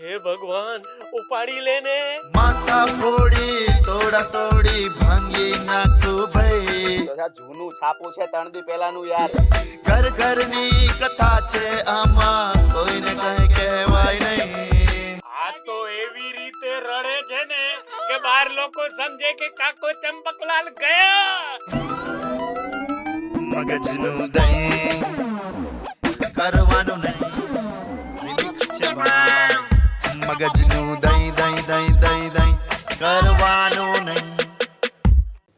હે ભગવાન ઉપાડી લેને. માથા ફોડી તોડા તોડી ભાંગી નાખું ભાઈ. આ જૂનું છાપું છે 3 દી પહેલાનું યાર. ઘર ઘરની કથા છે આમાં કોઈને કઈ કહેવાય નહીં. આ તો એવી રીતે રડે છે ને કે બાર લોકો સમજે કે કાકો ચંપકલાલ ગયા. મગજનું દહીં કરવાનું નહીં. મગજનું દહીં દહીં દહીં દહીં દહીં કરવાનું નહીં.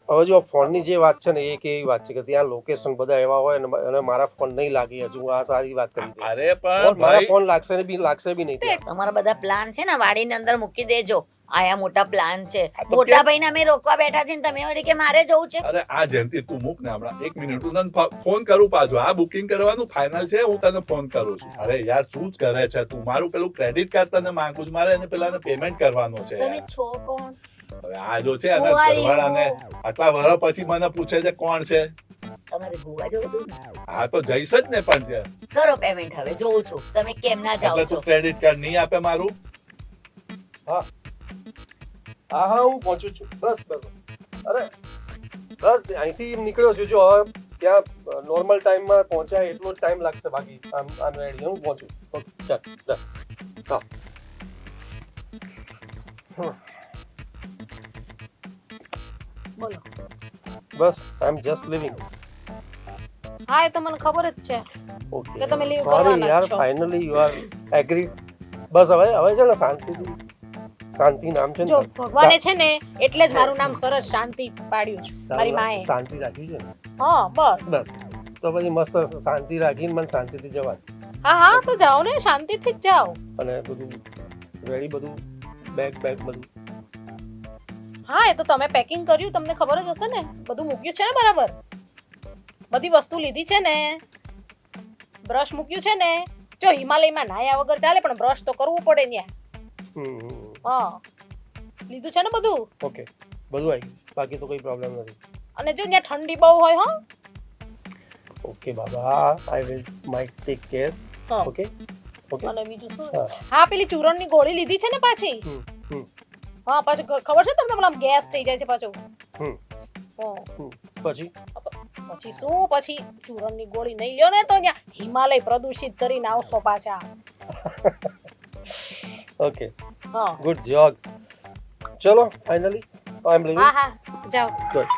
હવે જો ફોનની જે વાત છે ને એ કેવી વાત છે કે ત્યાં લોકેશન બધા એવા હોય અને મારા ફોન નહીં લાગી. હજુ આ સારી વાત કરી. અરે પણ મારા ફોન લાગશે ને બી નહીં ત્યાં. તમારા બધા પ્લાન છે ને વાડીની અંદર મૂકી દેજો. આયા મોટા પ્લાન છે. આ તો મોટા ભાઈને અમે રોકવા બેઠા છે ને તમે વળી કે મારે જવું છે. અરે આ જયંતિ તું મૂક ને હમણાં 1 મિનિટ હું તને ફોન કરું પાછો. આ બુકિંગ કરવાનું ફાઇનલ છે. હું તને ફોન કરું છું. અરે યાર શું જ કરે છે તું? મારું પેલું ક્રેડિટ કાર્ડ તને માંગુ છું. મારે એને પેલા પેમેન્ટ કરવાનું છે તમે યાર. છો કોણ? હવે આ જો છે અને ઘરવાળાને આટલા વર્ષ પછી મને પૂછે છે કોણ છે. તમારે ગોવા જવું હતું ને? આ તો જઈશ જ ને પણ ત્યાં. કરો પેમેન્ટ હવે જોઉં છું તમે કેમ ના જાઓ એટલે છો. તું ક્રેડિટ કાર્ડ નહીં આપે મારું? હા હું પહોંચું છું. બસ અરે બસ અહીંથી નીકળ્યો છું. જો હવે ત્યાં નોર્મલ ટાઈમમાં પહોંચાય એટલો જ ટાઈમ લાગશે. બાકી આમ રેડી હું પહોંચું. ઓકે ચાલ હા. બોલો. બસ આઈ એમ જસ્ટ લિવિંગ. હા એ તો મને ખબર જ છે ઓકે કે તમે leave સોરી કરવાના યાર છો. Finally you are agree. બસ હવે છે ને શાંતિ નામ છે ને. જો ભગવાને છે ને એટલે જ મારું નામ સરસ શાંતિ પાડ્યું છે મારી માએ. શાંતિ રાખી છે ને. હા બસ બસ તો પછી મસ્ત શાંતિ રાખીને મને શાંતિથી જવાય. હા તો જાઓ ને શાંતિથી જ જાઓ. અને બધું રેડી બધું બેગ બધું. હા એ તો તમે પેકિંગ કર્યું તમને ખબર જ હશે ને. બધું મૂક્યું છે ને બરાબર. બધી વસ્તુ લીધી છે ને. બ્રશ મૂક્યું છે ને. જો હિમાલયમાં નાયા વગર ચાલે પણ બ્રશ તો કરવું પડે ત્યાં. હા લીધું છે ને બધું. ઓકે બધું આવી ગયું. બાકી તો કોઈ પ્રોબ્લેમ નથી. અને જો ત્યાં ઠંડી બહુ હોય હા. Okay Baba I will might take care. હા. ઓકે અને બીજું શું? હા. હા પેલી ચૂરણની ગોળી લીધી છે ને પાછી. હા પાછું ખબર છે તમને પેલા ગેસ થઈ જાય છે પાછું. પછી પછી શું પછી ચૂરણની ગોળી નહીં લ્યો ને તો ત્યાં હિમાલય પ્રદૂષિત કરીને આવશો પાછા. ઓકે હા ગુડ જોબ. ચલો ફાઇનલી આઈ એમ લિવિંગ. હા જાઓ. ગુડ.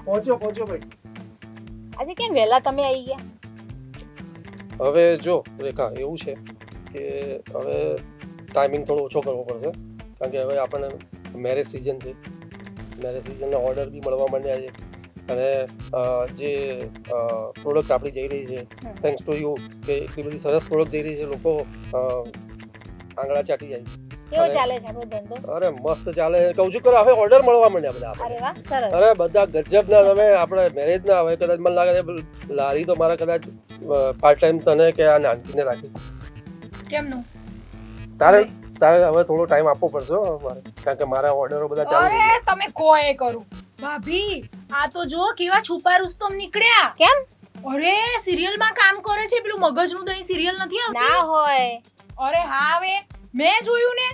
પહોંચો ભાઈ. આજે કેમ વહેલા તમે આવી ગયા? હવે જો રેખા એવું છે કે હવે ટાઈમિંગ થોડો ઓછો કરવો પડશે કારણ કે હવે આપણને મેરેજ સિઝન છે. મેરેજ સિઝનના ઓર્ડર બી મળવા માંડ્યા છે અને જે પ્રોડક્ટ આપણી જઈ રહી છે થેન્ક્સ ટુ યુ કે એટલી બધી સરસ પ્રોડક્ટ જઈ રહી છે. લોકો આંગળા ચાટી જાય. કેવો ચાલે છે આપણો ધંધો? અરે મસ્ત ચાલે. કહું છું કે હવે ઓર્ડર મળવા માંડ્યા બધા. અરે વાહ સરસ. અરે બધા ગજબના. તમે આપણે મેરેજના હવે કદાચ મને લાગે છે લારી તો મારા કદાચ પાર્ટ ટાઈમ તને કે આ નાનકીને રાખી. કેમનું? તારે હવે થોડો ટાઈમ આપવો પડશે મારે કારણ કે મારા ઓર્ડરો બધા ચાલુ છે. અરે તમે કોઈ કરું ભાભી આ તો જો કેવા છુપા રુસ્તમ નીકળ્યા. કેમ? અરે સિરિયલ માં કામ કરે છે પેલું મગજનું દહીં સિરિયલ નથી આવતી? ના હોય. અરે હા હવે મેં જોયું ને.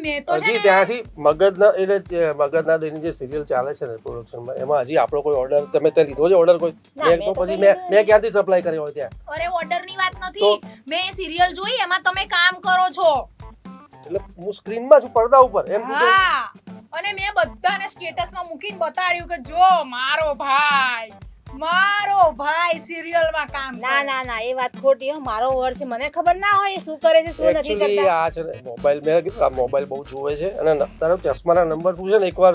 મેં તો છે હજી ને ત્યાંથી મગજના દહીંની જે સિરિયલ ચાલે છે ને પ્રોડક્શનમાં એમાં હજી આપણો કોઈ ઓર્ડર તમે તે લીધો છે ઓર્ડર કોઈ? ના, તો પછી મેં ક્યાંથી સપ્લાય કર્યો હોય ત્યાં? અરે ઓર્ડર ની વાત નથી. મેં સિરિયલ જોઈ એમાં તમે કામ કરો છો. એટલે હું સ્ક્રીનમાં છું પડદા ઉપર એમ કીધું. હા અને મેં બધાને સ્ટેટસ માં મૂકીને બતાડ્યું કે જો મારો ભાઈ સિરિયલ માં કામ કરે છે. ના એ વાત ખોટી હો. મારો વર છે મને ખબર ના હોય એ શું કરે છે શું નથી Actually કરતા. આ છે ને મોબાઈલ મેં કીધું આ મોબાઈલ બહુ જોવે છે અને તારો ચશ્માના નંબર તું છે ને એકવાર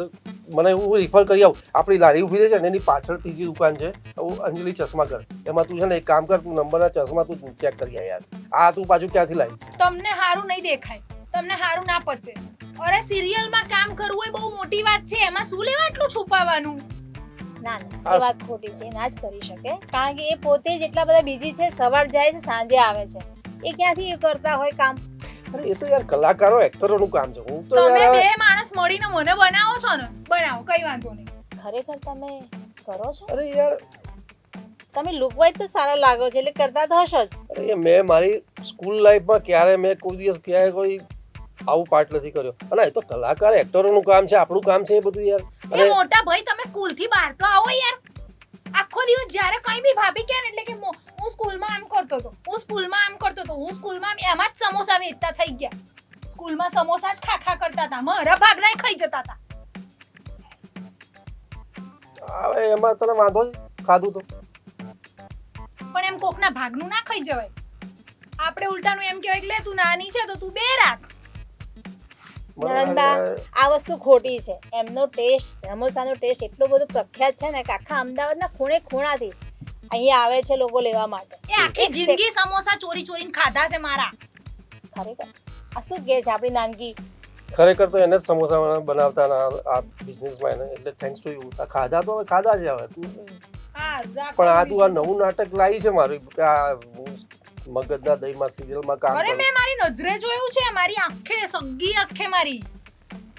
મને હું રિફર કરી આવું. આપણી લારી ઉભી છે ને એની પાછળ ત્રીજી દુકાન છે અંજલિ ચશ્મા ઘર. એમાં તું છે ને એક કામ કર તું નંબરના ચશ્મા તું ચેક કરી આ યાર. આ તું પાછું ક્યાંથી લાવી? તમને હારું નહીં દેખાય. તમને હારું ના પચે. અરે સિરિયલ માં કામ કરવું એ બહુ મોટી વાત છે. એમાં શું લેવા આટલું છુપાવવાનું? ના એ વાત ખોટી છે. ના જ કરી શકે કારણ કે એ પોતે જ એટલા બધા બિઝી છે. સવાર જાય છે સાંજે આવે છે. એ ક્યાંથી એ કરતા હોય કામ? અરે એ તો યાર કલાકારો એક્ટરોનું કામ છે. હું તો તમે યાર બે માણસ મળીને મને બનાવો છો ને બનાવો કઈ વાંધો નહીં. ખરેખર તમે કરો છો? અરે યાર તમે લુક વાઇઝ તો સારા લાગો છો એટલે કરતા તો હશો જ. અરે મેં મારી સ્કૂલ લાઈફમાં ક્યારે મેં કોઈ દિવસ ક્યારે કોઈ આવું પાર્ટ નથી કર્યો. અને એ તો કલાકાર એક્ટરોનું કામ છે, આપણું કામ છે એ બધું યાર. એ મોટા ભાઈ તમે સ્કૂલ થી બહાર તો આવો યાર. આખો દિવસ જ્યારે કઈ બી ભાભી કહે ને એટલે કે હું સ્કૂલમાં આમ કરતો હતો, હું સ્કૂલમાં આમ કરતો હતો, હું સ્કૂલમાં એમાં જ સમોસા વેચતા થઈ ગયા. સ્કૂલમાં સમોસા જ ખા કરતા હતા, મારા ભાગના ખાઈ જતા હતા. હવે એમાં તને વાંધો જ ખાધું તો. પણ એમ કોકના ભાગનું ના ખાઈ જવાય. આપણે ઉલટાનું એમ કહેવાય કે લે તું નાની છે તો તું બે રાખ. નણંદા, આ વસ્તુ ખોટી છે. એમનો ટેસ્ટ, સમોસાનો ટેસ્ટ એટલો બધો પ્રખ્યાત છે ને કે આખા અમદાવાદના ખૂણે ખૂણાથી અહીંયા આવે છે લોકો લેવા માટે. એ આખી જિંદગી સમોસા ચોરી ચોરીને ખાધા છે મારા. ખરેખર આ શું કહે છે આપણી નાનકી? ખરેખર તો એને જ સમોસા બનાવતા આ બિઝનેસમાં એને, એટલે થેન્ક્સ ટુ યુ. ખાધા તો હવે ખાધા છે હવે. પણ આ તું આ નવું નાટક લાવી છે મારું કે આ મગજના દહીંમાં સિરિયલમાં કામ અરે મેં મારી નજરે જોયું છે, મારી આંખે સગી આંખે મારી.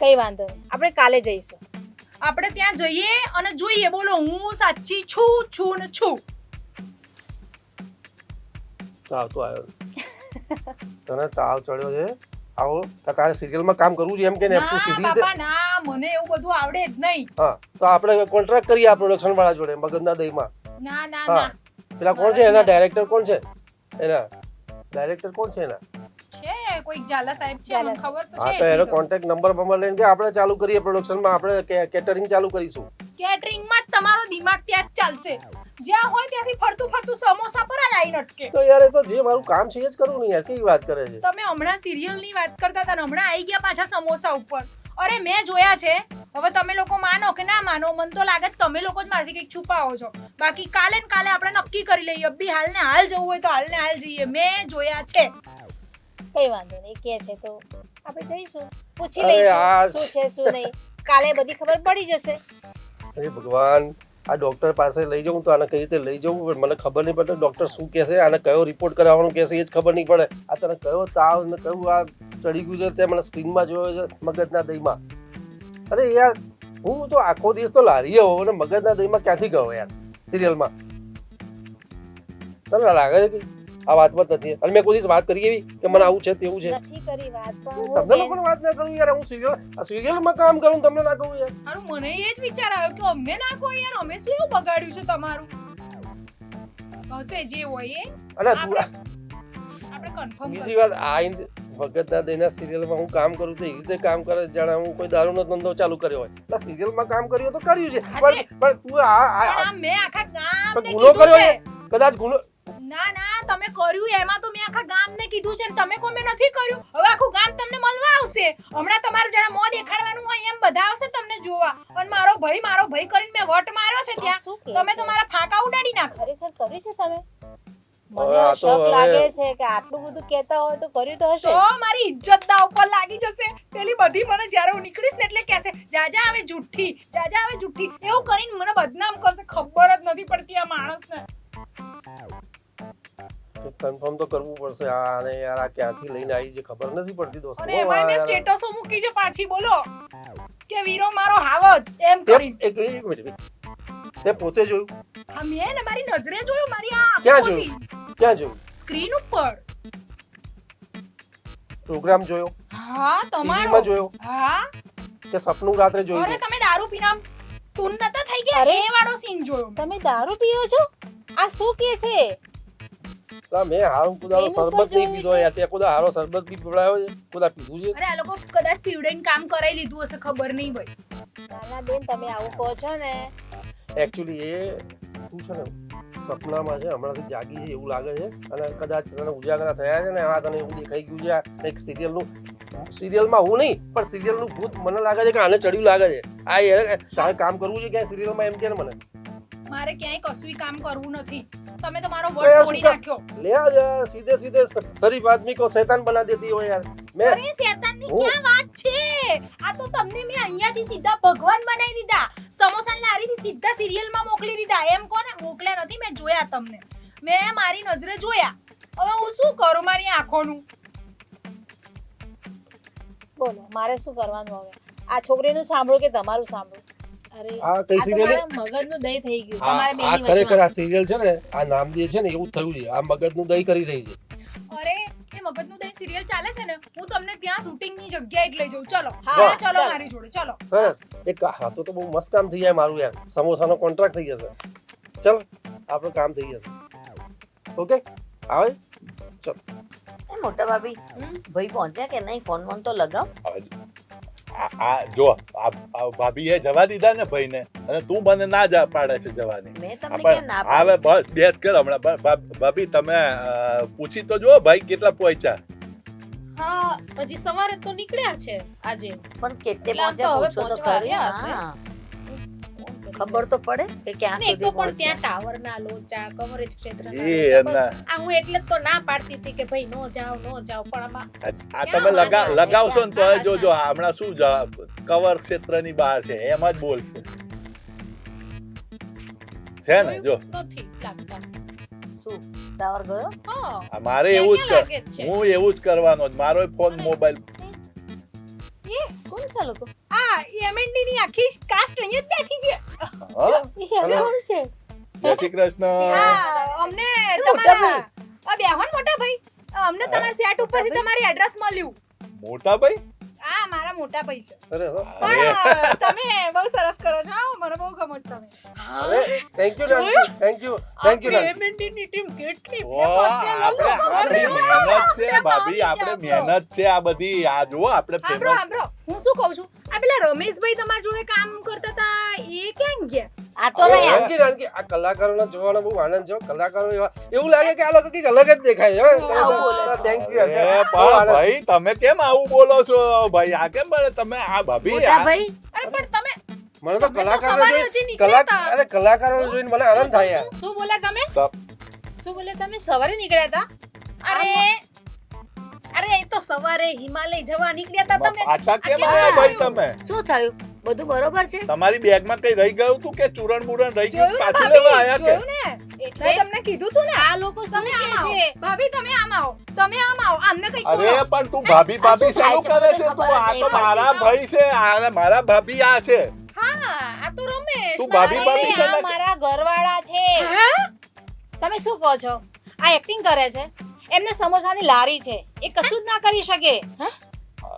કઈ વાંધો નહીં, આપણે કાલે જઈશું. આપણે ત્યાં જઈએ અને જોઈએ બોલો હું સાચી છું ને છું. તાવ તો આવ્યો તને, તાવ ચડ્યો છે. આવો તારે સિરિયલમાં કામ કરવું છે એમ કે ને તું ના સીધી બાપા ના, મને એવું બધું આવડે જ નહીં. હા તો આપણે કોન્ટ્રાક્ટ કરીએ આ પ્રોડક્શન વાળા જોડે મગજના દહીંમાં. ના ના હા. ના પેલા કોણ છે એના ડાયરેક્ટર કોણ છે? એના ડાયરેક્ટર કોણ છે એના? છે કોઈ ઝાલા સાહેબ છે, મને ખબર તો હા છે. તો એનો કોન્ટેક્ટ નંબર લઈને કે આપણે ચાલુ કરીએ પ્રોડક્શનમાં, આપણે કેટરિંગ ચાલુ કરીશું. કેટરિંગ માં જ તમારો દિમાગ ત્યાં જ ચાલશે. જ્યાં હોય ત્યાંથી ફરતું સમોસા પર જ આવીને અટકે. તો યાર એ તો જે મારું કામ છે એ જ કરવું ને યાર, કેવી વાત કરે છે. તમે હમણાં સિરિયલ ની વાત કરતા હતા ને હમણાં આવી ગયા પાછા સમોસા ઉપર. અરે મેં જોયા છે. હવે તમે લોકો માનો કે ના માનો, મને તો લાગે તમે લોકો જ મારથી કંઈક છુપાવો છો. બાકી કાલે ને કાલે આપણે નક્કી કરી લઈએ, અબ્બી હાલ ને હાલ જવું હોય તો હાલ ને હાલ જઈએ. મેં જોયા છે. કઈ વાંધો નહીં, કે છે તો આપણે જઈશું, પૂછી અરે લઈશું આ- શું છે શું નહીં. કાલે બધી ખબર પડી જશે. અરે ભગવાન, આ ડોક્ટર પાસે લઈ જાઉં તો આને કઈ રીતે લઈ જવું પણ મને ખબર નહીં પડે. ડોક્ટર શું કહેશે, આને કયો રિપોર્ટ કરાવવાનું કહેશે એ જ ખબર નહીં પડે. આ તને કયો તાવ ને કયું આ ચડી ગયું છે તે મને સ્ક્રીનમાં જોયો છે મગજના દહીંમાં. અરે યાર હું તો આખો દિવસ તો લારીએ હોઉં ને મગજના દહીંમાં ક્યાંથી ગયો યાર સિરિયલમાં? તને લાગે છે કે આ વાતમાં નથી? અને મેં કોઈ દિવસ વાત કરી એવી કે મને આવું છે તેવું છે? નથી કરી વાત, પણ હું તમને બેન- લોકોને વાત ના કરું યાર. હું સિરિયલમાં કામ કરું તમને ના કહું યાર. મારું મને એ જ વિચાર આવ્યો કે અમને ના કહો યાર, અમે શું એવું બગાડ્યું છે તમારું? હશે જે હોય એ અને તું આપણે કન્ફર્મ બીજી વાત, આ મગજના દહીંના સિરિયલમાં હું કામ કરું તો એવી રીતે કામ કરે જાણે હું કોઈ દારૂનો ધંધો ચાલુ કર્યો હોય. એટલે સિરિયલમાં કામ કર્યું તો કર્યું છે, પણ તું આ મેં આખા ગામને ગુનો કીધું કર્યો છે. ને, કદાચ ગુનો. ના તમે કર્યું એમાં તો મેં આખા ગામને કીધું છે ને તમે કોઈ મેં નથી કર્યું. હવે આખું ગામ તમને મળવા આવશે. હમણાં તમારું જરા મોં દેખાડવાનું હોય એમ બધા આવશે તમને જોવા. અને મારો ભાઈ કરીને મેં વટ માર્યો છે આ ત્યાં. શું કહે તમે છે? તો મારા ફાંકા ઉડાડી નાખશો. ખરેખર કર્યું છે તમે? હવે મને આ તો શક હવે- લાગે છે કે આટલું બધું કહેતા હોય તો કર્યું તો હશે. તો મારી ઇજ્જત દાવ ઉપર લાગી જશે. પેલી બધી મને જ્યારે હું નીકળીશ ને એટલે કહેશે જાજા આવે જુઠ્ઠી, જાજા આવે જુઠ્ઠી. એવું કરીને મને બદનામ કરશે. ખબર જ નથી પડતી આ માણસને. કન્ફર્મ તો કરવું પડશે. આને યાર આ ક્યાંથી લઈને આવી છે ખબર નથી પડતી દોસ્તો. અને એમાંય મેં સ્ટેટસો મૂકી છે પાછી બોલો કે વીરો મારો હાવજ એમ કરીને. એક મિનિટ, તે પોતે જોયું? હા મેં ને મારી નજરે જોયું, મારી આ ક્યાં આંખોથી. જોયું? ક્યાં જોયું? સ્ક્રીન ઉપર. પ્રોગ્રામ જોયો? હા તમારો. ટીવીમાં જોયો હા કે સપનું રાત્રે જોયું અરે હતું? તમે દારૂ પીને આમ ટૂન નતા થઈ ગયા અરે. એ વાળો સીન જોયો. તમે દારૂ પીઓ છો? આ શું કે છે? ના, મેં હારું કુદારો સ્ક્રીન ઉપર શરબત નહીં જોયું પીધો છે? યાર. તે કુદા હારો શરબત બી પીવડાવ્યો છે, કુદા પીધું છે. અરે આ લોકો કદાચ પીવડાઈને કામ કરાવી લીધું હશે, ખબર નહીં ભાઈ. નાના બેન તમે આવું કહો છો ને. એકચ્યુઅલી એ તું છે ને સપનામાં છે, હમણાંથી જાગી છે એવું લાગે છે અને કદાચ તને ઉજાગરા થયા છે ને આ તને એવું દેખાઈ ગયું છે. આ એક સિરિયલમાં હું નહીં પણ સિરિયલનું ભૂત મને લાગે છે કે આને ચડ્યું લાગે છે. આ યાર તારે કામ કરવું છે ક્યાંય સિરિયલમાં એમ કે ને મને. મારે ક્યાંય કશું કામ કરવું નથી. તમે તો મારો તો વટ યાર તોડી શું નાખ્યો. ले आ जा सीधे सीधे शरीफ आदमी को शैतान बना देती हो यार. मैं અરે શેતાનની હું- ક્યાં વાત છે? આ તો તમને મેં અહીંયાથી સીધા ભગવાન બનાવી દીધા. સમોસાની લારીથી સીધા સિરિયલમાં મોકલી દીધા. એમ કોને મોકલ્યા નથી, મેં જોયા તમને. મેં મારી નજરે જોયા. હવે હું શું કરું મારી આંખોનું? બોલો મારે શું કરવાનું હવે? આ છોકરીનું સાંભળો કે તમારું સાંભળો? અરે આ કઈ આ સિરિયલ તમારા મગજનું દહીં થઈ ગયું આ તમારે બેની ખરેખર વચમાં. આ સિરિયલ છે ને આ નામ દે છે ને એવું જ થયું છે આ મગજનું દહીં કરી રહી છે. અરે એ મગજનું દહીં સિરિયલ ચાલે છે ને, હું તમને ત્યાં શૂટિંગની જગ્યાએ જ લઈ જાઉં. ચલો હા, ચલો ચાલો. મારી જોડે ચલો. સરસ એક હા તો બહુ મસ્ત કામ થઈ જાય મારું યાર સમોસાનો કોન્ટ્રાક્ટ થઈ જશે. ચલો આપણું કામ થઈ જશે. ઓકે આવે એ મોટા ભાભી ભાઈ પહોંચ્યા કે નહીં? ફોન મોન તો લગાવ. આ જો આ ભાભીએ જવા દીધા ને ભાઈને, અને તું મને ના જા પાડે છે જવાની. મેં તમને આપણે ક્યાં ના હવે પાડી? બસ બેસ કર હમણાં. ભાભી તમે પૂછી તો જુઓ ભાઈ કેટલા પહોંચ્યા. હા હજી સવારે તો નીકળ્યા છે આજે. પણ કેટલે એટલે આમ તો પહોંચ્યા હવે પૂછો તો પહોંચવા ખરી. આવ્યા હશે. હા. ખબર તો પડે કે ક્યાં ને એક તો સુધી પણ ત્યાં પહોંચ્યા. ટાવરના લોચા કવરેજ ક્ષેત્રના એ લોચા, બસ એમના આ હું એટલે જ તો ના પાડતી હતી કે ભાઈ નો જાઓ પણ આમાં આ તમે લગાવશો ને તો ક્યાં જોજો હમણાં શું કવર ક્ષેત્રની બહાર છે એમ જ બોલશે. છે ને જો નથી લાગતા. શું ટાવર ગયો? હા આ મારે એવું જ લાગે જ છે. હું એવું જ કરવાનો જ. મારો ફોન મોબાઈલ કોણ છે લોકો? આ એમએનડી ની આખી કાસ્ટ અહીંયા જ બેઠી છે. એ કોણ છે? જય શ્રી કૃષ્ણ. હા, અમને મોટા તમારા આ બેહો ને મોટા ભાઈ, અમને તમારા સેટ ઉપરથી તમારી એડ્રેસ મળ્યું. મોટા ભાઈ આ મારા મોટા ભાઈ છે. અરે પણ તમે બહુ સરસ કરો છો. હા, મને બહુ ગમો છો તમે. Thank you thank you MND ની ટીમ કેટલી વાહ, famous છે લોકો. આપણી મહેનત છે ભાભી, આપણે મહેનત છે આ બધી. આ જુઓ આપણે સાંભળો ફેમસ. સાંભળો, હું શું કહું છું, આ પેલા રમેશભાઈ તમારી જોડે કામ કરતા હતા એ ક્યાં ગયા? આ તો રહ્યા. રાણકી આ કલાકારોને જોવાનો બહુ આનંદ છે. કલાકારો એવા એવું લાગે કે આ લોકો કંઈક અલગ જ દેખાય આવું બોલે છે. છે. થેન્ક યુ પણ ભાઈ તમે કેમ આવું બોલો છો ભાઈ? આ કેમ બોલે તમે? આ ભાભી મોટા આ- ભાઈ અરે પણ તમે મને તો તમે તો કલાકારો સવારે હજી નીકળ્યા હતા. અરે કલાકારો જોઈને મને આનંદ થાય યાર. શું બોલ્યા તમે? તો- શું બોલ્યા તમે? સવારે નીકળ્યા હતા? અરે એ તો સવારે હિમાલય જવા નીકળ્યા હતા તમે. પાછા કેમ આ આવ્યા કેમ ભાઈ થયું? તમે? શું થયું? બધું બરોબર છે? તમારી બેગમાં કઈ રહી ગયું તું કે ચૂરણ બુરણ રહી ગયું? જોયું ને પાછું લેવા આયા ભાભી, કે? જોયું ને? એટલે મેં તમને કીધું તું ને. આ લોકો શું તમે કહે આમ આવો. છે? ભાભી તમે આમ આવો, તમે આમ આવો, આમને કંઈક અરે બોલો. પણ તું ભાભી ભાભી શું થાય શેનું છે? કરે મને છે તું? આ ખબર તો જ નહીં મારા પડતી. ભાઈ છે, આ મારા ભાભી આ છે. હા આ તો રમેશ તું ભાભી મારા ભાભી ભાઈ, છે આ ને? મારા ઘરવાળા છે. હા? તમે શું કહો છો? આ એક્ટિંગ કરે છે. એમને સમોસાની લારી છે, એ કશું જ ના કરી શકે.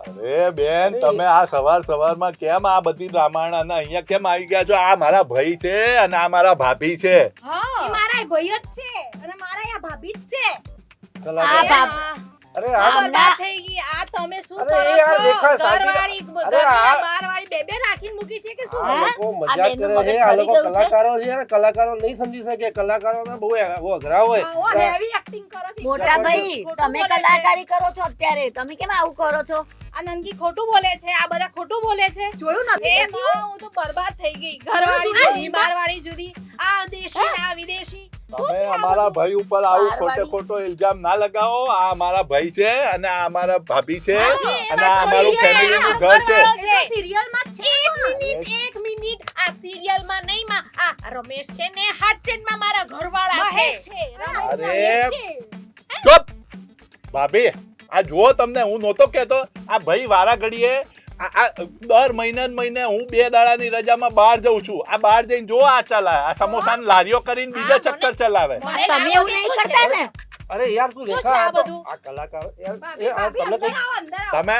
અરે બેન તમે આ સવારમાં કેમ આ બધી રામાયણ અહીંયા કેમ આવી ગયા છો? આ મારા ભાઈ છે અને આ મારા ભાભી છે. એ મારા ભાઈ જ છે અને મારા આ ભાભી જ છે. આ કલાકાર બાપ. અરે આ આ બરબાદ થઈ ગઈ. આ તમે શું અરે કરો એ યાર છો? રેખા સાચી ઘરવાળી અરે ઘરના આ- બહારવાળી બે રાખીને મૂકી છે કે શું? આ હા? લોકો આ મજાક બેનનું કરે છે. મગજ આ ફરી લોકો ગયું છે? કલાકારો છે ને કલાકારો નહીં સમજી શકે. કલાકારો બહુ અઘરા હોય. આવો હેવી એક્ટિંગ કરો છો. મોટા ભાઈ ખોટું તમે બોલે છે. કલાકારી કરો છો અત્યારે. તમે કેમ આવું કરો છો? આ નંદકી ખોટું બોલે છે, આ બધા ખોટું બોલે છે. જોયું નથી? એ માં હું તો બરબાદ થઈ ગઈ. ઘરવાળી જુદી, બહારવાળી જુદી, આ દેશી ને આ વિદેશી. તમે અમારા ભાઈ ઉપર આવું બારવાળી. ખોટો ઇલ્ઝામ ના લગાવો. આ અમારા ભાઈ છે અને આ અમારા ભાભી છે હા, અને આ અમારું ફેમિલીનું ઘર છે. ઘરવાળો છે. સિરિયલમાં જ છે. એક મિનિટ આ સિરિયલમાં નહીં માં આ રમેશ છે ને હાચેનમાં મારા ઘરવાળા છે. મહેશ છે. અરે રમેશ છે. ચૂપ ભાભી, આ જુઓ તમને હું નહોતો કહેતો આ ભાઈ વારા ઘડીએ આ દર મહિને હું 2 દાડાની રજામાં બહાર જઉં છું. આ બહાર જઈને જો આ ચલાવે, આ સમોસાની લારીઓ કરીને બીજા ચક્કર ચલાવે. મને તમે લાગે એવું છે નહીં શું કરતા છે? ને? અરે યાર તું શું છે રેખા આ આ તો- બધું? આ કલાકાર યાર ભાભી, એ આ ભાભી, તમને અંદર કઈ આવો, અંદર આવો. તમે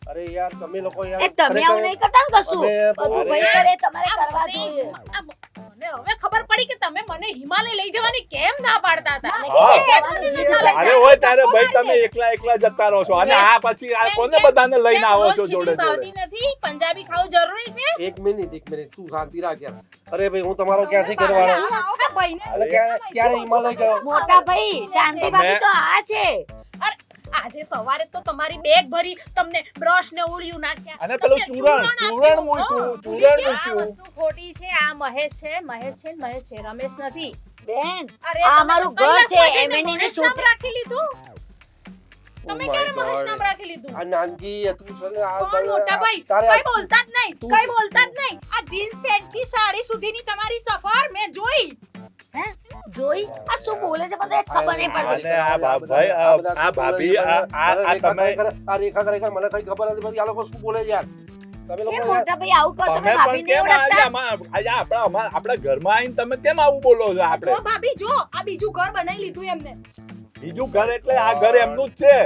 અરે યાર તમે લોકો યાર એ તમે આવું નહીં કરતા ને કશું. અરે, બધું અરે. ભાઈ કરે તમારે આ કરવા બધી- જોઈએ. આ મને હવે ખબર પડી કે તમે મને હિમાલય લઈ જવાની કેમ ના પાડતા હતા. હા. મને નતા લઈ અરે જતા. હોય તારે ભાઈ તમે એકલા જતા રહો છો અને આ પછી આ કોને બધાને લઈને કેમ આવો રોજ છો જોડે ખીચડી જોડે? ભાવતી નથી? પંજાબી ખાવું જરૂરી છે? એક મિનિટ તું શાંતિ રાખ યાર. અરે ભાઈ હું તમારો ક્યાંથી કરવાનો આવો, આવો, આ ભાઈને અને ક્યારે હિમાલય ગયો? મોટા ભાઈ શાંતિ તમે- બાકી તો આ છે. આજે સવારે તો તમારી બેગ ભરી તમને બ્રશ ને ઉળિયું નાખ્યા. અને પેલું તમને ચૂરણ આપ્યું. મૂક્યું, ચૂરણ આ મૂક્યું. વસ્તુ ખોટી છે. આ મહેશ છે, મહેશ છે, મહેશ છે, રમેશ નથી. બેન અરે આ તમે અમારું તો ઘર છે. કૈલાસમાં જઈને એમએનડી ની મહેશ નામ શૂટિંગ. રાખી લીધું. Oh તમે my ક્યારે મહેશ God. નામ રાખી લીધું? આ નાનકી તું છે ને આ કોણ મોટા ભાઈ? તારે કઈ બોલતા જ નહીં, તું- કઈ બોલતા જ નહીં. આ જીન્સ પેન્ટ થી સાડી સુધીની તમારી સફર મેં જોઈ. હે? જોઈ આ શું બોલે છે મને એક ખબર નહીં પડતી. અને આ ભાઈ આ ભાભી આ તમે આ રેખા ખરેખર મને કઈ ખબર નથી પડતી. આ લોકો શું બોલે છે યાર? તમે એ લોકો યાર મોટા ભાઈ આવું કહો, તમે તમે પણ ભાભીને કેમ આજે ઓળખતા? આપણા ઘરમાં આવીને તમે કેમ આવું બોલો છો? આપણે જો ભાભી જો આ બીજું ઘર બનાવી લીધું એમને. બીજું ઘર એટલે આ ઘર એમનું જ છે.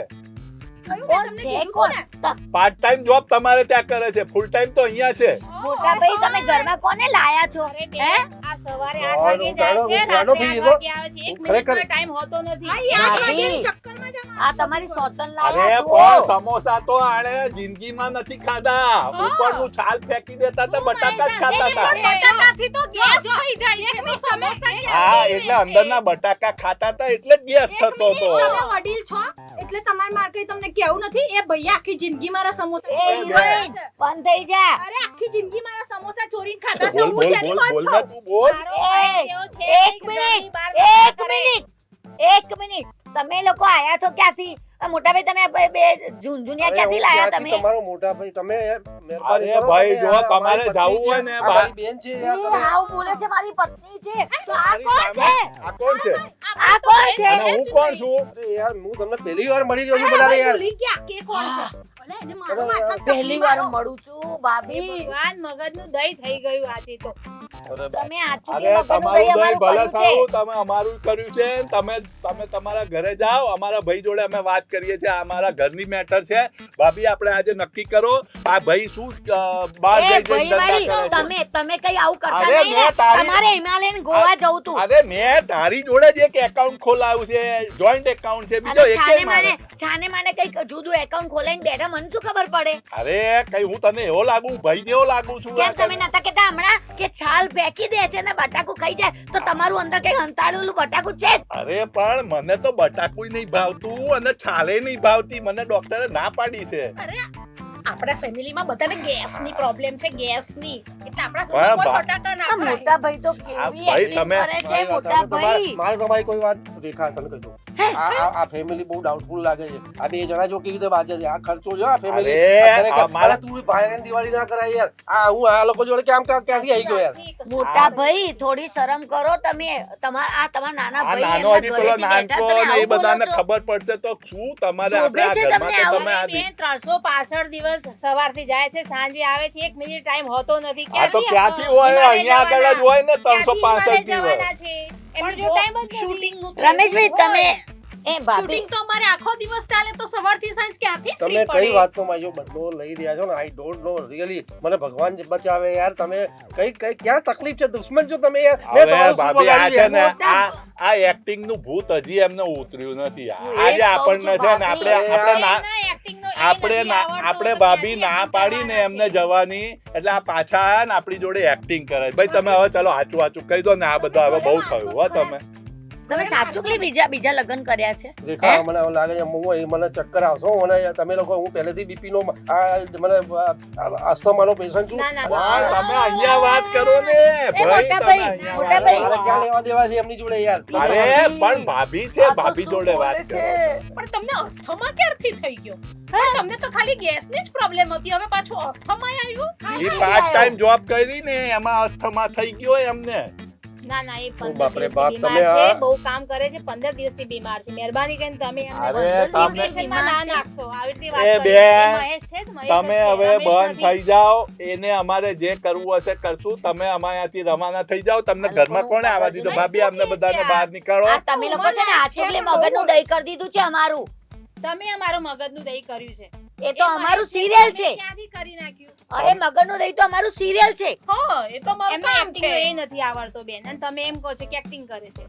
કયું કોણ મેં તમને છે? કીધું કોણ? ને? પાર્ટ ટાઈમ જોબ તમારે ત્યાં કરે છે, ફૂલ ટાઈમ તો અહીંયા છે. મોટા ભાઈ તમે ઘરમાં કોને લાયા છો? અરે હે? બેન, આ સવારે 8 વાગે હું જાય છે, ગાડો રાત્રે થઈ 8 ગયો. વાગે આવે છે. 1 મિનિટનો ખરેખર. ટાઈમ હોતો નથી. આ યાદ ભાભી. વાગ્યાની ચક્કરમાં જ આમાં આ તમારી સોતન અરે લાયા પણ છો. સમોસા તો આણે જિંદગીમાં નથી ખાધા. ઉપરનું છાલ ફેંકી દેતા તો બટાકા જ ખાતા હતા. બટાકાથી તો ગેસ થઈ જાય છે. તો સમોસા ક્યાં હા, લઈ એટલે આવે છે? અંદરના બટાકા ખાતા હતા એટલે જ ગેસ એક થતો મિનિટ, હતો. તમે વડીલ છો એટલે તમારે મારે કઈ તમને કેવું નથી. એ ભૈયા આખી જિંદગી મારા સમોસા એ ચોરીને હિરોઈન, ખાતા છે. બંધ થઈ જા. અરે આખી જિંદગી મારા સમોસા ચોરીને ખાતા છે. બોલ હું બોલ શેની બોલ વાત બોલ ને કહું? તું બોલ. મારો ભાઈ જેવો છે, એક ઘરની મિનિટ, બહાર એક કરે. મિનિટ, એક મિનિટ. તમે લોકો આયા છો ક્યાંથી? આ મોટા ભાઈ તમે બે ઝુનઝુનિયા ક્યાંથી લાયા તમે? તમારો મોટા ભાઈ તમે યાર મહેરબાની અરે કરો, ભાઈ, તમે જો આ તમારે અમારી જાવું પત્ની હોય ને છે, આ બહાર. મારી બેન છે યાર, એ તમે આવું બોલે છે, મારી પત્ની છે. તો આ મારી કોણ સામે- છે? આ કોણ છે? આ કોણ છે? અને હું કોણ છું? અરે યાર હું તમને પહેલી વાર મળી રહ્યો છું અરે બધાને ભાઈ, યાર. ભૂલી ગયા કે કોણ છે? અલે, એને મારો અરે માથામાં પહેલી ટપલી વાર મારો. મળું છું ભાભી. ભગવાન મગજનું દહીં થઈ ગયું આજે તો. તમે આચુકી અરે મગજનું તમારું દહીં દહીં ભલે અમારું કર્યું છે. થયું, તમે અમારું કર્યું છે. તમે તમારા ઘરે જાઓ, અમારા ભાઈ જોડે અમે વાત કરીએ છીએ. આ અમારા ઘરની મેટર છે. ભાભી, આપણે આજે નક્કી કરો આ ભાઈ શું બહાર એ જઈ જઈને ભાઈ ધંધા વાળી, કરે છે. તમે કઈ આવું કરતા અરે નહીં ને? મેં તારી- તમારે હિમાલયન ગોવા જવું તું. અરે મેં તારી જોડે જ એક એકાઉન્ટ ખોલાવ્યું છે, જોઈન્ટ એકાઉન્ટ છે, બીજો અને એકેય મારે. છાને માને કઈક જુદું એકાઉન્ટ ખોલાઈને બેઠા, મને શું ખબર પડે? અરે કઈ હું તને એવો લાગુ, ભાઈ જેવો લાગુ છું? કેમ તમે નતા કેતા હમણાં કે છાલ ફેંકી દે છે ને બટાકું ખાઈ જાય તો તમારું અંદર કઈ હંતાડેલું બટાકું છે જ. અરે પણ મને તો બટાકુય નહીં ભાવતું અને છાલે નહીં ભાવતી. મને ડોક્ટરે ના પાડી છે. આપણા ફેમિલીમાં બધાને ગેસની પ્રોબ્લેમ છે, ગેસની. એટલે આપણા પણ ઘરમાં કોઈ બા- બટાકા ના આ ખાય. મોટા ભાઈ તો આ કેવી ભાઈ acting તમે- કરે છે મારી વાત મોટા સાંભળો, ભાઈ. મારે તમારી કોઈ વાત રેખા તમે કહી દો. આ ફેમિલી બહુ ડાઉટફુલ લાગે છે. આ બે જણા જો કેવી રીતે બાજે છે, આ ખર્ચો છે આ ફેમિલી. અરે, અમારા- તું ભાઈની દિવાળી ના કરાય યાર. હું આ લોકો જોડે કેમ ક્યાંથી આવી ગયો યાર. મોટા ભાઈ થોડી શરમ કરો તમે. તમારા નાના આ ભાઈ નાનો એમના હજી પેલો ઘરેથી બેઠા, નાનકો તમે ને એ આવું બોલો બધાને છો? ખબર પડશે તો શું તમારે શોભે આપણે આ છે ઘરમાં તમને તો આવું? તમે આ બેન 365 દિવસ સવારથી જાય છે, સાંજે આવે છે, 1 મિનિટ ટાઈમ હોતો નથી. આ તો ક્યાંથી ક્યાંથી હોય? હિમાલય અહીંયા આગળ જ જવાના? હોય ને ક્યાંથી 365 હિમાલય દિવસ. જવાના છે? એમનો જો ટાઈમ જ નથી. શૂટિંગનું તો રમેશભાઈ એવું હોય. તમે એ ભાભી શૂટિંગ તો અમારે આખો દિવસ ચાલે તો સવારથી સાંજ ક્યાંથી તમે ફ્રી કઈ પડે? વાતનો માજો બદલો લઈ રહ્યા છો ને આઈ ડોન્ટ નો રિયલી. મને ભગવાન જ બચાવે યાર. તમે કઈ ક્યાં તકલીફ છે? દુશ્મન છો તમે યાર. મેં હવે તમારું શું ભાભી આ બગાડ્યું છે ને યાર? આ એક્ટિંગ નું ભૂત હજી એમને ઉતર્યું નથી. હું એ આજે જ કહું આપણને છું, છે ને ભાભી. આપણે ના એમના acting નો એ આપણે નથી આવડતું, આપણે તો ભાભી ક્યાંથી ના acting પાડીને કરવાના એમને છે? જવાની એટલે આ પાછા આયા ને આપણી જોડે એક્ટિંગ કરે. ભાઈ તમે હવે ચાલો હાચું હાચું કહી દો ને, આ બધા હવે બહુ થયું હો તમે. તમે સાચું કે બીજા લગ્ન કર્યા છે? રેખા મને એવું લાગે છે મને ચક્કર આવશે હો. મને તમે લોકો હું પહેલેથી બીપી નો મને અસ્થમાનો પેશન્ટ છું. ના, ના, હા, તમે અહીંયા વાત કરો ને ભાઈ, મોટા તમે ભાઈ, અહીંયા મોટા વાત ભાઈ. મારે કરો. ક્યાં લેવા દેવા છે એમની જોડે યાર. અરે પણ ભાભી છે, આ તો ભાભી શું જોડે બોલે વાત કરો. છે? પણ તમને અસ્થમા ક્યારથી થઈ ગયો? પણ તમને તો ખાલી ગેસની જ પ્રોબ્લેમ હતી, હવે પાછું અસ્થમા આવ્યું? એ પાર્ટ ટાઈમ જોબ કરી ને એમાં અસ્થમા થઈ ગયો એમને. ના ના, એ 15 બાપરે દિવસથી બાપ, બીમાર તમે છે, આ- બહુ કામ કરે છે, 15 દિવસથી બીમાર છે. મહેરબાની કરીને તમે એમને અરે, ડિપ્રેશનમાં ના નાખશો. આવી રીતે વાત એ કરી. બેન, એ મહેશ છે, મહેશ જ તમે છે, હવે રમેશ બંધ નથી. થઈ જાઓ. એને અમારે જે કરવું હશે કરશું. તમે અમારાથી રવાના થઈ જાઓ. તમને આ ઘરમાં લોકોનું કોણે આવવા મગજ દીધો? નહીં ભાભી અમને શું કે બધાને છે બહાર નીકાળો. આ તમે લોકો છે ને આચુકલે મગજનું દહીં કરી દીધું છે અમારું. તમે અમારું મગજનું દહીં કર્યું છે. એ તો એ અમારું મહેશ સિરિયલ તમે છે. ક્યાંથી કરી નાખ્યું? અરે મગજનું દહીં તો અમારું સિરિયલ છે. હા, એ તો મારું એમને કામ acting છે. એ નથી આવડતો બેન, અને તમે એમ કહો છો કે એક્ટિંગ કરે છે.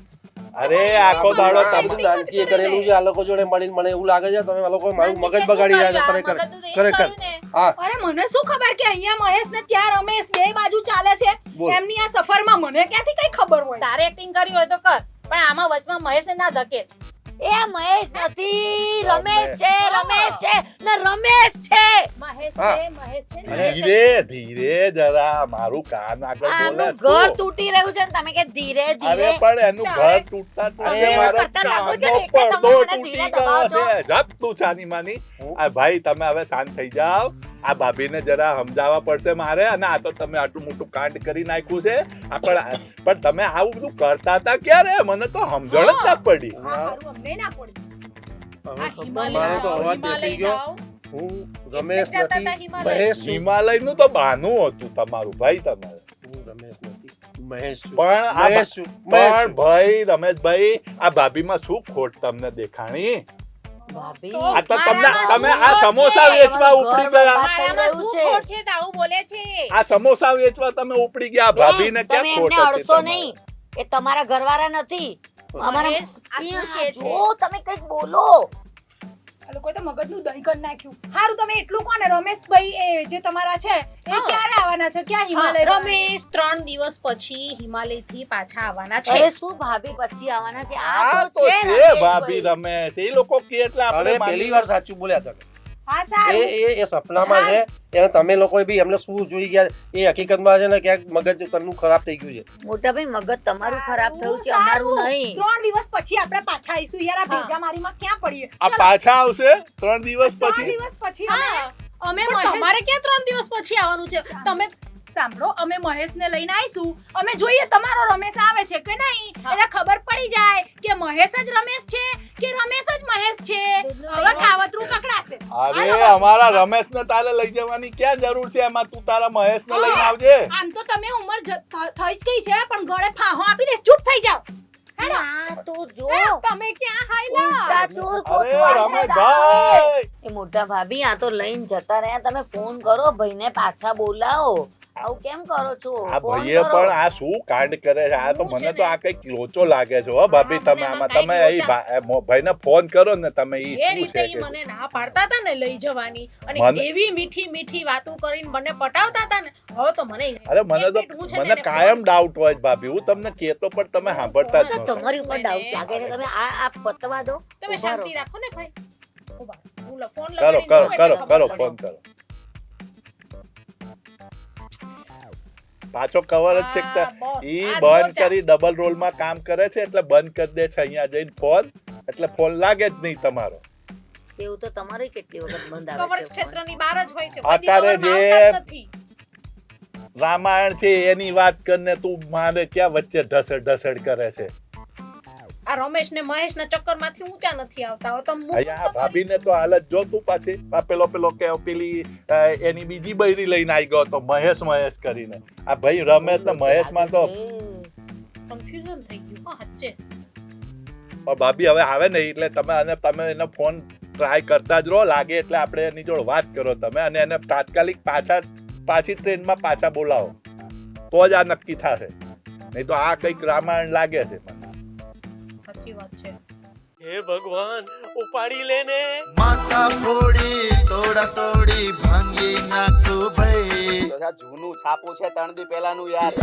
અરે આખો દાડો આ તમે બધું નાનકીએ કરેલું છે આ લોકો જોડે મળીને. મને એવું લાગે છે તમે આ લોકો મારું મગજ બગાડી રહ્યા છો ખરેખર. ખરેખર હા અરે મને શું ખબર કે અહીંયા મહેશ ને ત્યાં રમેશ બે બાજુ ચાલે છે. બોલ. એમની આ સફરમાં મને ક્યાંથી કઈ ખબર હોય? તારે એક્ટિંગ કરવી હોય તો કર, પણ આમાં વચમાં મહેશને ના ધકેલ. એ મહેશ નથી, રમેશ છે, રમેશ છે ને રમેશ છે. મહેશ હા. છે, મહેશ છે ને ધીરે મહેશ જ છે. ધીરે જરા મારું કાન આગળ બોલે આનું તો. ઘર તૂટી રહ્યું છે ને તમે કે ધીરે અરે ધીરે. પણ એનું ઘર તૂટતા તૂટે અરે, મારો કરતા લાગુ છે ને કાનનો એટલે પડદો તમે મને તૂટી ધીરે ગયો દબાવજો. છે. જપ તું છાની માની. આ ભાઈ તમે હવે શાંત થઈ જાઓ. આ ભાભીને જરા સમજાવવા પડશે મારે. અને આ તો તમે આટલું મોટું કાંડ કરી નાખ્યું છે. પણ તમે આવું બધું કરતા હતા ક્યારે? મને તો સમજણ જ ના પડી. હા, હારું અમને ના પડી. આ હવે હિમાલય મારે તો જાઓ, અવાજ હિમાલય બેસી ગયો. જાઓ. હું રમેશ જતા હતા નથી, હિમાલય. મહેશ છું. હિમાલયનું તો બહાનું હતું તમારું ભાઈ તમારે. હું રમેશ નથી, મહેશ છું. પણ આ મહેશ છું, મહેશ પણ છું. ભાઈ રમેશભાઈ આ ભાભીમાં શું ખોટ તમને દેખાણી? ભાભી આ તો તમને મારામાં તમે શું આ ખોટ સમોસા છે? વેચવા ઉપડી ગયા. મારામાં શું ખોટ છે તો આવું બોલે છે? આ સમોસા વેચવા તમે ઉપડી ગયા. ભાભીને તમે ક્યાં ખોટ એમને હતી અડશો તમારે? નહીં, એ તમારા ઘરવાળા નથી. અમારા મહેશ, આ શું કહે છે? જો તમે કંઈક બોલો. આ લોકોએ તો મગજનું દહીં કરી નાખ્યું. હારું તમે એટલું કોને રમેશભાઈ એ જે તમારા છે એ હા. ક્યારે આવવાના છે? ક્યાં હા, હિમાલય? રમેશ 3 દિવસ પછી હિમાલયથી પાછા આવવાના છે. અરે શું ભાભી પછી આવવાના છે? આ આ તો તો છે છે રમેશભાઈ. ભાભી રમેશ. એ લોકો કે એટલે આપણે હવે માની પહેલી વાર સાચું બોલ્યા તમે. હા એ સારું. એ સપનામાં છે એને તમે લોકોએ બી એમને શું જોઈ ગયા એ હકીકતમાં છે ને ક્યાંક મગજ તનનું ખરાબ થઈ ગયું છે. મોટા ભાઈ મગજ તમારું ખરાબ થયું છે, સારું. અમારું નહીં. 3 દિવસ પછી આપણે પાછા આવીશું યાર. આ હા. ભેજામારીમાં ક્યાં પડીએ? આ પાછા આવશે 3 દિવસ 3 પછી. દિવસ પછી હા, અમે પણ તમારે ક્યાં 3 દિવસ પછી આવવાનું છે? તમે સાંભળો, અમે મહેશને લઈને આવીશું. અમે જોઈએ તમારો રમેશ આવે છે કે નહીં. એટલે ખબર પડી જાય કે મહેશ જ રમેશ છે કે રમેશ જ મહેશ છે. હવે કાવતરું પકડાશે. અરે અમારા રમેશને તારે લઈ જવાની ક્યાં જરૂર છે? એમાં તું તારા મહેશને લઈને આવજે. આમ તો તમે ઉંમર થઈ જ ગઈ છે પણ ગળે ફાહો આપી દે. ચૂપ થઈ જાઓ. આ તો જો તમે ક્યાં ઉલટા હાયલા? ચોર અરે કોતવાલ રમેશભાઈ એ મોટા ભાભી આ તો લઈને જતા રહ્યા. તમે ફોન કરો ભાઈને પાછા બોલાવો. આવું કેમ કરો છો? આ ફોન ભાઈએ કરો. પણ આ શું કાંડ કરે છે? આ તો હું મને છે તો ને- આ કઈક લોચો લાગે છે હો ભાભી. હા, તમે મને આમાં આમાં તમે કાંઈક એ ભાઈને ફોન કરો ને તમે ઈ જે શું રીતે છે ઈ કે મને ના પાડતા હતા ને લઈ જવાની અને મને- એવી મીઠી મીઠી વાતો કરીને મને પટાવતા હતા ને હવે તો મને અરે મને એક મિનિટ, હું છે તો ને મને એને કાયમ ફોન- ડાઉટ હોય છે ભાભી. હું તમને કહેતો પણ તમે સાંભળતા જ તો નહોતા. તમારી ઉપર ડાઉટ લાગે છે. તમે આ પતવા દો. તમે ઉભા શાંતિ રહો. રાખો ને ભાઈ. ઉભા રહો. હું ફોન કરો લગાડીને કરો જોઉં એટલે કરો ખબર કરો પડે. ફોન કરો. પાછો કવર જ છે કે હા, boss. ઈ આ જ બંધ લોચા. કરી ડબલ રોલમાં કામ કરે છે એટલે બંધ કરી દે છે અહીંયા જઈને ફોન. એટલે ફોન લાગે જ નહીં તમારો. એવું તો તમારે કેટલી વખત બંધ કવર આવે છે ફોન. ક્ષેત્રની બહાર જ હોય છે અત્યારે બધી કવરમાં આવતા જ જે- નથી. રામાયણ છે એની વાત કરીને તું મારે ક્યાં વચ્ચે ઢસડ કરે છે? આ રમેશ ને મહેશ ના ચક્કર માંથી ઊંચા નથી આવતા હવે તો મૂકો અહીંયા તમારી. ભાભીને તો હાલત જો તું પાછી આ પેલો કે પેલી એની બીજી બૈરી લઈને આવી ગયો તો મહેશ કરીને. આ ભાઈ રમેશ ને મહેશમાં તો કન્ફ્યુઝન થઈ ગયું હા હચ્ચે. પણ ભાભી હવે આવે નહીં એટલે તમે એનો ફોન ટ્રાય કરતા જ રહો. લાગે એટલે આપણે એની જોડે વાત કરો તમે અને એને તાત્કાલિક પાછી ટ્રેનમાં પાછા બોલાવો તો જ આ નક્કી થશે. નહીં તો આ કંઈક રામાયણ લાગે છે મને. સાચી વાત છે. હે ભગવાન ઉપાડી લેને. માતા ફોડી તોડા તોડી ભાંગી નાખું ભાઈ. તો આ જૂનું છાપું છે 3 દી પહેલાનું યાર.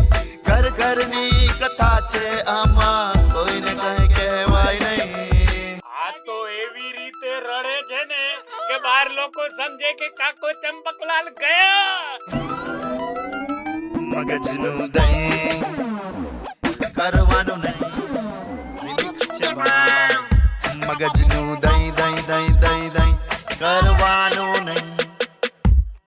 ઘર ઘરની કથા છે આમાં કોઈને કઈ કહેવાય નહીં. આ તો એવી રીતે રડે છે ને કે બાર લોકો સમજે કે કાકો ચંપકલાલ ગયો. મગજનું દહીં કરવાનું નહીં. મગજનું દહીં